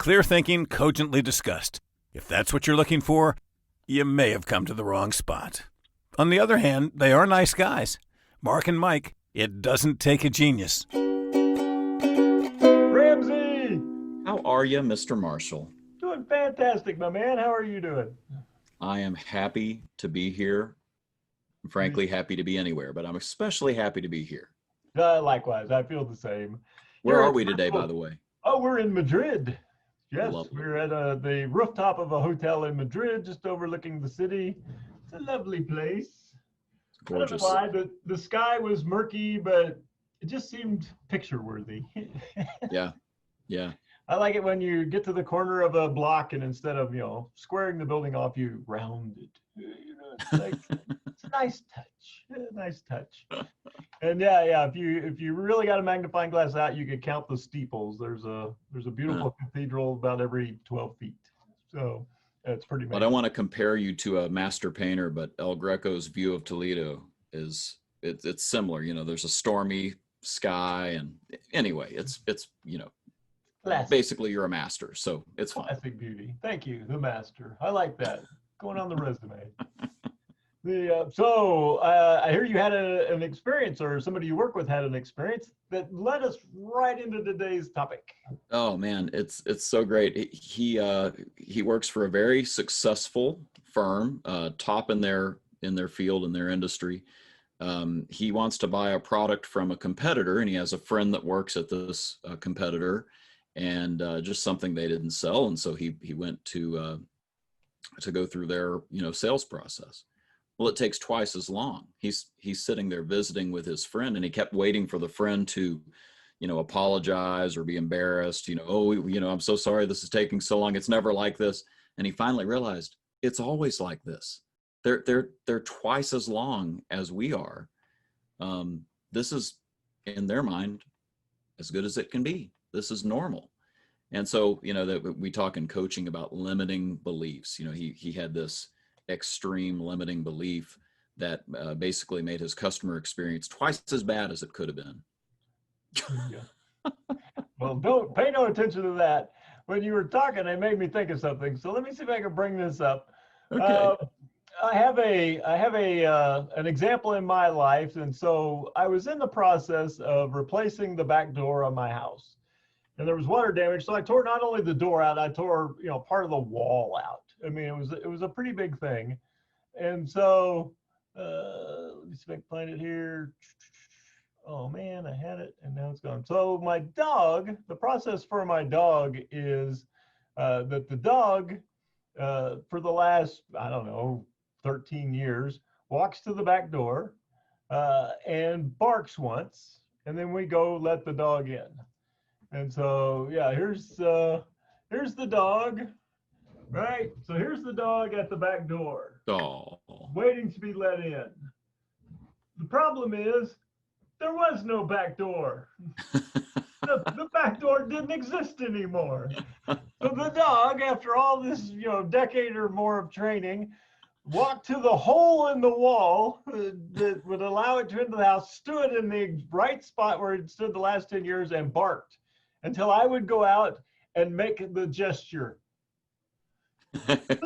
Clear thinking, cogently discussed. If that's what you're looking for, you may have come to the wrong spot. On the other hand, they are nice guys. Mark and Mike, it doesn't take a genius. Ramsey! How are you, Mr. Marshall? Doing fantastic, my man. How are you doing? I am happy to be here. I'm frankly happy to be anywhere, but I'm especially happy to be here. Likewise, I feel the same. Where Here are at we today, by Bristol- the way? Oh, we're in Madrid. Yes, Lovely. we're at the rooftop of a hotel in Madrid, just overlooking the city. It's a lovely place. Gorgeous. I don't know why, the sky was murky, but it just seemed picture worthy. Yeah. I like it when you get to the corner of a block and instead of, squaring the building off, you round it. It's like, it's a nice touch. And yeah, if you really got a magnifying glass out, you could count the steeples. There's a beautiful cathedral about every 12 feet. So it's pretty amazing. I don't want to compare you to a master painter, but El Greco's view of Toledo it's similar. There's a stormy sky, and anyway, it's Classic. basically you're a master, so it's fine. Classic beauty. Thank you, the master. I like that. Going on the resume. I hear you had an experience, or somebody you work with had an experience that led us right into today's topic. Oh man, it's so great. He works for a very successful firm, top in their field, in their industry. He wants to buy a product from a competitor, and he has a friend that works at this competitor, and just something they didn't sell, and so he went to go through their sales process. Well, it takes twice as long. He's sitting there visiting with his friend, and he kept waiting for the friend to apologize or be embarrassed. I'm so sorry this is taking so long. It's never like this. And he finally realized it's always like this. They're twice as long as we are. This is, in their mind, as good as it can be. This is normal. And so, that we talk in coaching about limiting beliefs. He had this extreme limiting belief that basically made his customer experience twice as bad as it could have been. Yeah. Well, don't pay no attention to that. When you were talking, it made me think of something. So let me see if I can bring this up. Okay. I have an example in my life, and so I was in the process of replacing the back door on my house, and there was water damage. So I tore not only the door out, I tore part of the wall out. I mean, it was a pretty big thing, and so let me see if I can find it here. Oh man, I had it and now it's gone. So my dog, the process for my dog is that the dog, for the last, I don't know, 13 years, walks to the back door and barks once, and then we go let the dog in. And so, yeah, here's the dog, right? So here's the dog at the back door, waiting to be let in. The problem is, there was no back door. The back door didn't exist anymore. So the dog, after all this, decade or more of training, walked to the hole in the wall that would allow it to enter the house, stood in the right spot where it stood the last 10 years and barked until I would go out and make the gesture.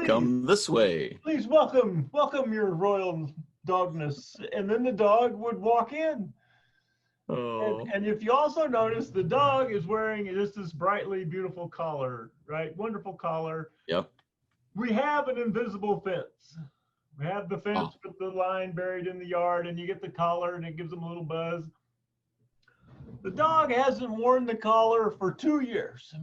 Come this way. Please welcome your royal dogness. And then the dog would walk in. Oh. And if you also notice, the dog is wearing just this brightly beautiful collar, right? Wonderful collar. Yep. We have an invisible fence. We have the fence with the line buried in the yard, and you get the collar, and it gives them a little buzz. The dog hasn't worn the collar for 2 years.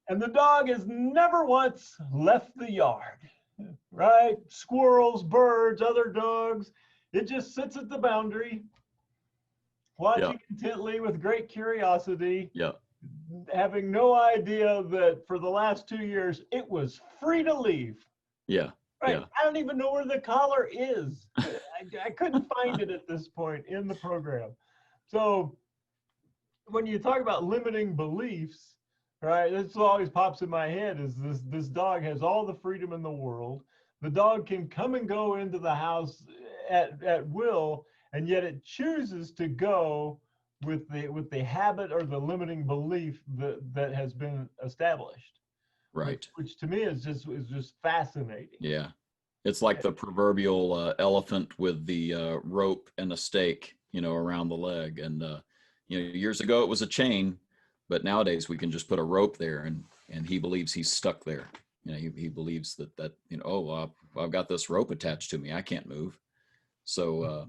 And the dog has never once left the yard, right? Squirrels, birds, other dogs. It just sits at the boundary, watching intently with great curiosity, having no idea that for the last 2 years, it was free to leave. Yeah. Right. Yeah. I don't even know where the collar is. I couldn't find it at this point in the program. So when you talk about limiting beliefs, right, this always pops in my head is this dog has all the freedom in the world. The dog can come and go into the house at will, and yet it chooses to go with the habit or the limiting belief that has been established, Right. which to me is just fascinating. Yeah. It's like the proverbial elephant with the rope and a stake, around the leg. And, years ago it was a chain, but nowadays we can just put a rope there and he believes he's stuck there. He believes that, I've got this rope attached to me. I can't move. So,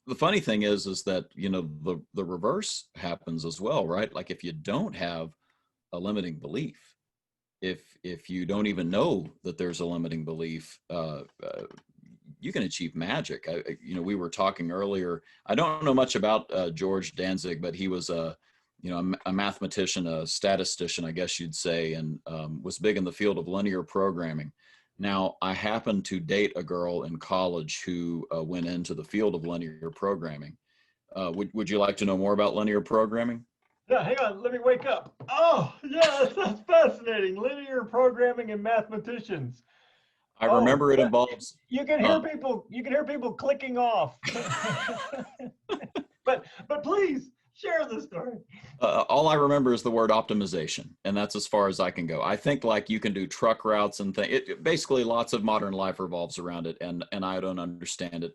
the funny thing is that, the reverse happens as well, right? Like if you don't have a limiting belief, if you don't even know that there's a limiting belief, you can achieve magic. We were talking earlier. I don't know much about George Danzig, but he was a mathematician, a statistician, I guess you'd say, and was big in the field of linear programming. Now, I happened to date a girl in college who went into the field of linear programming. Would you like to know more about linear programming? Yeah, hang on, let me wake up. Oh, yeah, that's fascinating. Linear programming and mathematicians. I remember it involves. You can hear people. You can hear people clicking off. but please share the story. All I remember is the word optimization, and that's as far as I can go. I think like you can do truck routes and things. Basically, lots of modern life revolves around it, and I don't understand it,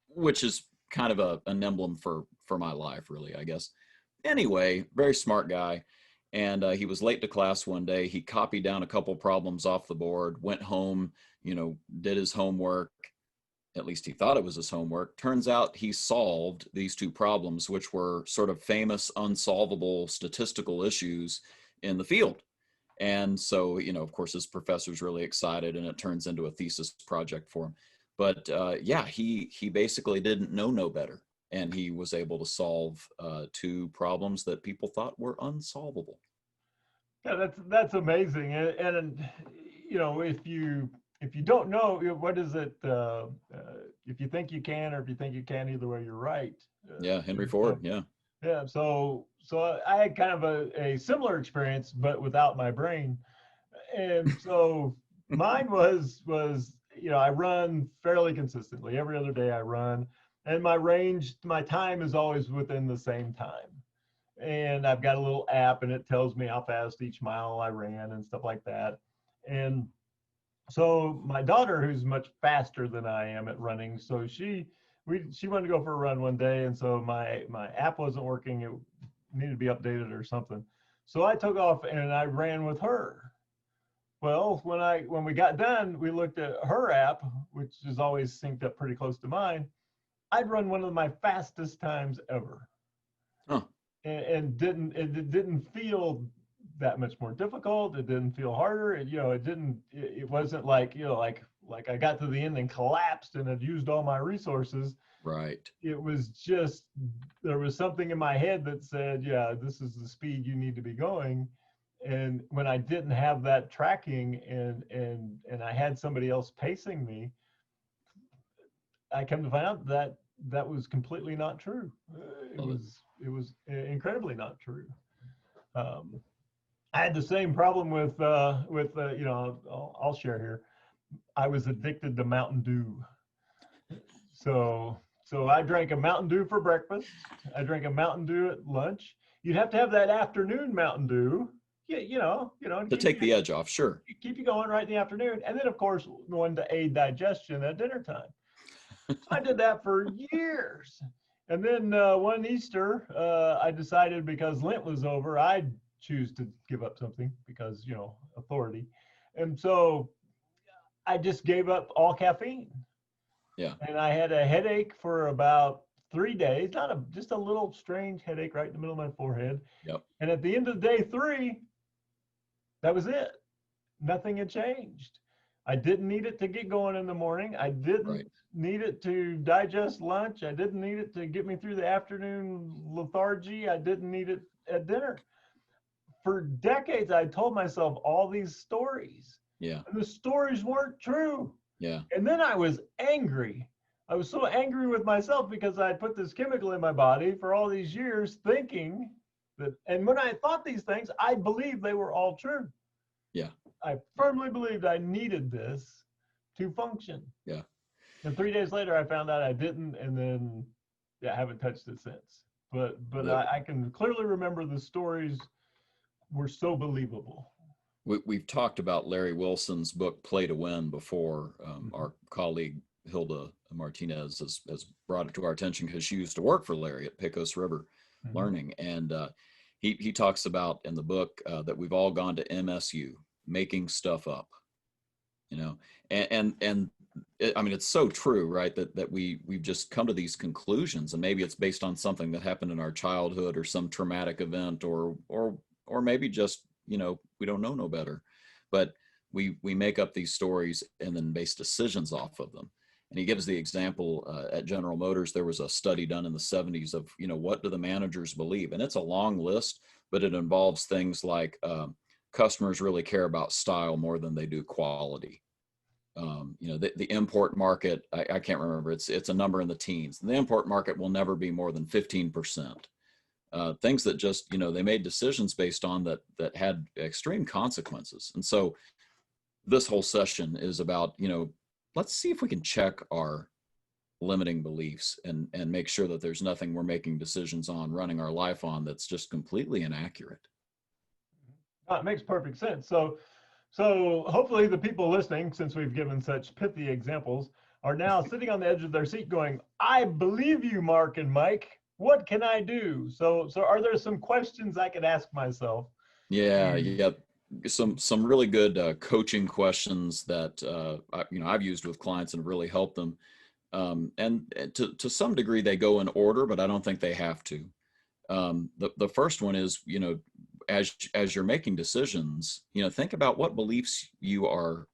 which is kind of an emblem for my life, really, I guess. Anyway, very smart guy. And he was late to class one day. He copied down a couple problems off the board, went home, did his homework. At least he thought it was his homework. Turns out he solved these two problems, which were sort of famous, unsolvable statistical issues in the field. And so, of course, his professor's really excited, and it turns into a thesis project for him. But he basically didn't know no better. And he was able to solve two problems that people thought were unsolvable. Yeah, that's amazing. And if you don't know, what is it? If you think you can, or if you think you can, either way, you're right. Yeah, Henry Ford. Yeah. Yeah. So I had kind of a similar experience, but without my brain. And so mine was I run fairly consistently. Every other day I run, and my time is always within the same time. And I've got a little app, and it tells me how fast each mile I ran and stuff like that. And so my daughter, who's much faster than I am at running, so she wanted to go for a run one day, and so my app wasn't working. It needed to be updated or something. So I took off and I ran with her. Well, when we got done, we looked at her app, which is always synced up pretty close to mine. I'd run one of my fastest times ever. Huh. And it didn't feel that much more difficult. It didn't feel harder. It wasn't like, like I got to the end and collapsed and had used all my resources. Right. It was just, there was something in my head that said, yeah, this is the speed you need to be going. And when I didn't have that tracking and I had somebody else pacing me, I come to find out that that was completely not true. It was incredibly not true. I had the same problem with I'll share here. I was addicted to Mountain Dew. So I drank a Mountain Dew for breakfast. I drank a Mountain Dew at lunch. You'd have to have that afternoon Mountain Dew. To take the edge off, sure. Keep you going right in the afternoon. And then, of course, one to aid digestion at dinner time. I did that for years. And then one Easter, I decided, because Lent was over, I'd choose to give up something because, authority. And so I just gave up all caffeine. Yeah. And I had a headache for about 3 days, just a little strange headache right in the middle of my forehead. Yep. And at the end of day 3, that was it. Nothing had changed. I didn't need it to get going in the morning. I didn't need it to digest lunch. I didn't need it to get me through the afternoon lethargy. I didn't need it at dinner. For decades, I told myself all these stories. Yeah. And the stories weren't true. Yeah. And then I was angry. I was so angry with myself because I had put this chemical in my body for all these years thinking that, and when I thought these things, I believed they were all true. Yeah. I firmly believed I needed this to function. Yeah. And 3 days later, I found out I didn't, and then I haven't touched it since. but The- I can clearly remember the stories were so believable. we've talked about Larry Wilson's book Play to Win before. Our colleague Hilda Martinez has brought it to our attention because she used to work for Larry at Pecos River Learning, and he talks about in the book that we've all gone to MSU, making stuff up, you know, and I mean, it's so true, right? That we've just come to these conclusions, and maybe it's based on something that happened in our childhood or some traumatic event, or maybe just, you know, we don't know no better, but we make up these stories and then base decisions off of them. And he gives the example at General Motors, there was a study done in the 70s of, you know, what do the managers believe? And it's a long list, but it involves things like customers really care about style more than they do quality. You know, the import market, I can't remember, it's a number in the teens. The import market will never be more than 15%. Things that just, you know, they made decisions based on that had extreme consequences. And so this whole session is about, you know, let's see if we can check our limiting beliefs and make sure that there's nothing we're making decisions on, running our life on, that's just completely inaccurate. It makes perfect sense. So hopefully the people listening, since we've given such pithy examples, are now sitting on the edge of their seat going, I believe you, Mark and Mike. What can I do? So are there some questions I could ask myself? Yeah, you got some really good coaching questions that you know, I've used with clients and really helped them. And to some degree they go in order, but I don't think they have to. The first one is, you know, as you're making decisions, you know, think about what beliefs you are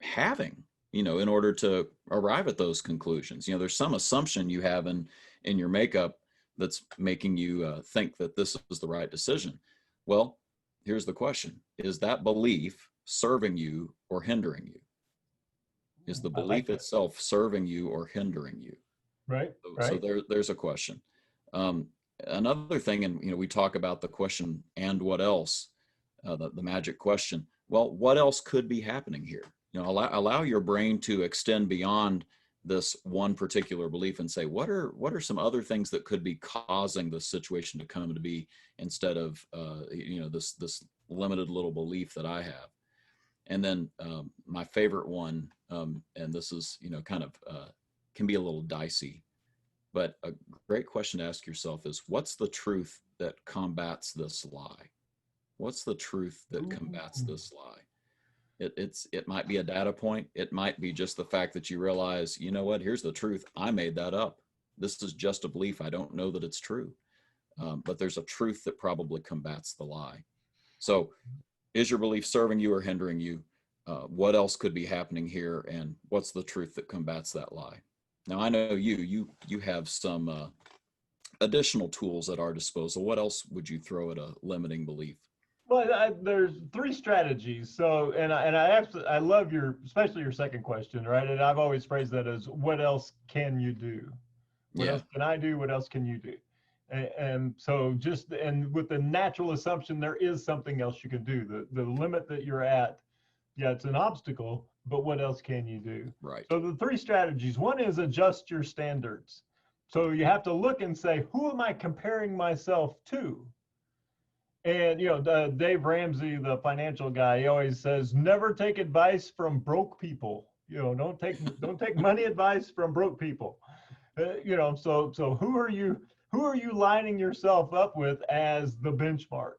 having, you know, in order to arrive at those conclusions. You know, there's some assumption you have in your makeup that's making you think that this is the right decision. Well, here's the question: is that belief serving you or hindering you? Is the belief itself serving you or hindering you? Right. So there's a question. Another thing, and you know, we talk about the question, and what else, the magic question. Well, what else could be happening here? You know, allow your brain to extend beyond this one particular belief and say, what are some other things that could be causing this situation to come to be, instead of you know, this limited little belief that I have. And then my favorite one, and this is, you know, kind of can be a little dicey, but a great question to ask yourself is, what's the truth that combats this lie? What's the truth that combats this lie? It might be a data point. It might be just the fact that you realize, you know what, here's the truth. I made that up. This is just a belief. I don't know that it's true. But there's a truth that probably combats the lie. So is your belief serving you or hindering you? What else could be happening here? And what's the truth that combats that lie? Now, I know you have some additional tools at our disposal. What else would you throw at a limiting belief? Well, there's 3 strategies. So, I love especially your second question, right? And I've always phrased that as, what else can you do? What else can I do? What else can you do? And so and with the natural assumption, there is something else you can do. The limit that you're at, yeah, it's an obstacle, but what else can you do? Right. So the 3 strategies, one is adjust your standards. So you have to look and say, who am I comparing myself to? And, you know, Dave Ramsey, the financial guy, he always says, never take advice from broke people. You know, don't take money advice from broke people. You know, so who are you lining yourself up with as the benchmark?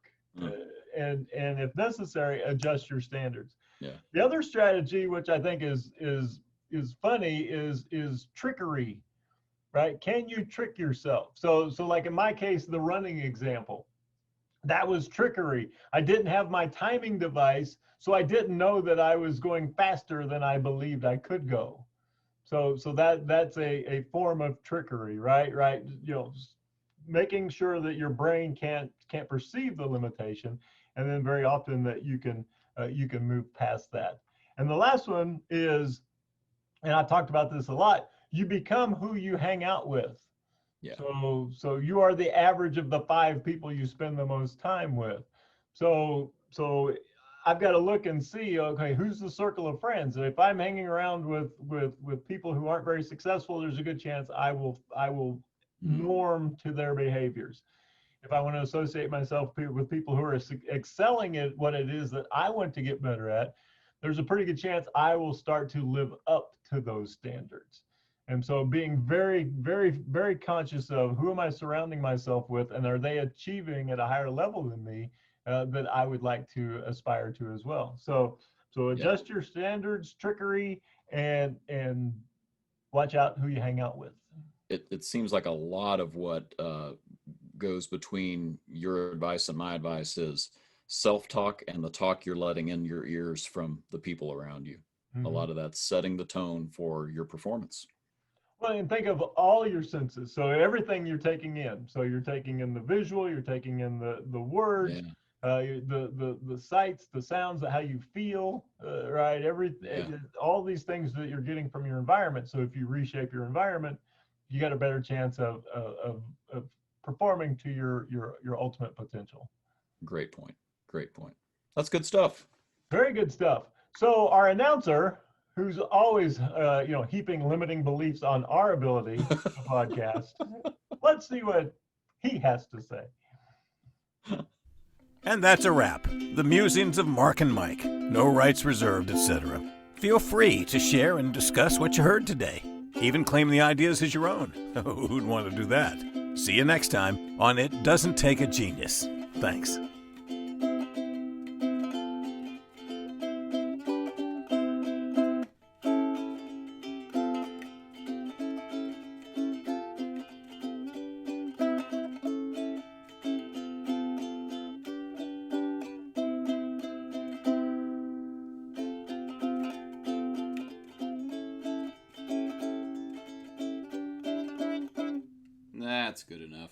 And if necessary, adjust your standards. Yeah. The other strategy, which I think is funny, is trickery, right? Can you trick yourself? So like in my case, the running example, that was trickery. I didn't have my timing device, so I didn't know that I was going faster than I believed I could go. So that's a form of trickery, right? You know, making sure that your brain can't perceive the limitation, and then very often that you can move past that. And the last one is, and I talked about this a lot, you become who you hang out with. Yeah. So you are the average of the 5 people you spend the most time with. So I've got to look and see, okay, who's the circle of friends? And if I'm hanging around with people who aren't very successful, there's a good chance I will norm to their behaviors. If I want to associate myself with people who are excelling at what it is that I want to get better at, there's a pretty good chance I will start to live up to those standards. And so being very, very, very conscious of who am I surrounding myself with, and are they achieving at a higher level than me that I would like to aspire to as well. So adjust your standards, trickery, and watch out who you hang out with. It seems like a lot of what goes between your advice and my advice is self-talk and the talk you're letting in your ears from the people around you. A lot of that's setting the tone for your performance. Well, and think of all your senses. So everything you're taking in. So you're taking in the visual, you're taking in the words, the sights, the sounds, how you feel, right? All these things that you're getting from your environment. So if you reshape your environment, you got a better chance of performing to your ultimate potential. Great point. Great point. That's good stuff. Very good stuff. So our announcer, who's always heaping limiting beliefs on our ability to podcast, let's see what he has to say. And that's a wrap. The musings of Mark and Mike. No rights reserved, etc. Feel free to share and discuss what you heard today. Even claim the ideas as your own. Who'd want to do that? See you next time on It Doesn't Take a Genius. Thanks. That's good enough.